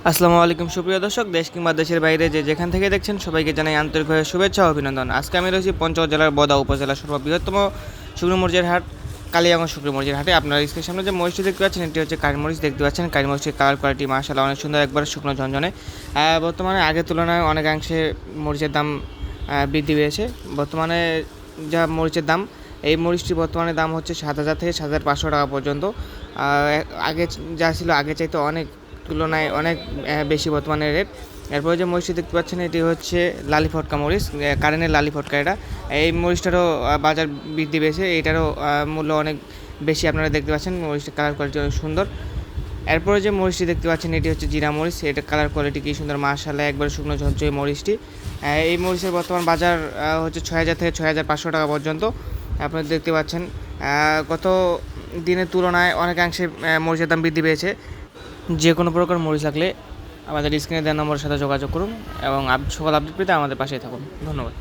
আসসালামু আলাইকুম সুপ্রিয় দর্শক, দেশ কিংবা দেশের বাইরে যে যেখান থেকে দেখছেন সবাইকে জানাই আন্তরিকভাবে শুভেচ্ছা ও অভিনন্দন। আজকে আমি রয়েছি পঞ্চগড় জেলার বদা উপজেলার সর্ববৃহত্তম শুকনো মরিচের হাট কালিয়াগঞ্জ শুকনো মরিচের হাটে। আপনারা স্ক্রিনের সামনে যে মরিচটি দেখতে পাচ্ছেন এটি হচ্ছে কারি মরিচ দেখতে পাচ্ছেন। কারি মরিচের কালার কোয়ালিটি মাশাআল্লাহ অনেক সুন্দর, একবার শুকনো ঝনঝনে। বর্তমানে আগের তুলনায় অনেকাংশে মরিচের দাম বৃদ্ধি পেয়েছে। বর্তমানে যা মরিচের দাম, এই মরিচটি বর্তমানে দাম হচ্ছে 7,000 থেকে 7,500 টাকা পর্যন্ত। আগে যা ছিল আগের চাইতে অনেক তুলনায় অনেক বেশি বর্তমানে রেট। এরপরে যে মরিচটি দেখতে পাচ্ছেন এটি হচ্ছে লালি ফটকা মরিচ, কারেন্টের লালি ফটকা। এটা এই মরিচটারও বাজার বৃদ্ধি পেয়েছে, এটারও মূল্য অনেক বেশি। আপনারা দেখতে পাচ্ছেন মরিচটার কালার কোয়ালিটি অনেক সুন্দর। এরপরে যে মরিচটি দেখতে পাচ্ছেন এটি হচ্ছে জিরা মরিচ, এটা কালার কোয়ালিটি কী সুন্দর মাশাআল্লাহ, একবারে শুকনো ঝরঝরে মরিচটি। এই মরিচের বর্তমান বাজার হচ্ছে 6,000 থেকে 6,500 টাকা পর্যন্ত। আপনারা দেখতে পাচ্ছেন গত দিনের তুলনায় অনেকাংশে মরিচের দাম বৃদ্ধি পেয়েছে। যে কোনো প্রকার মরিচ লাগলে আমাদের স্ক্রিনে দেওয়া নম্বরের সাথে যোগাযোগ করুন এবং সকল আপডেট পেতে আমাদের পাশেই থাকুন। ধন্যবাদ।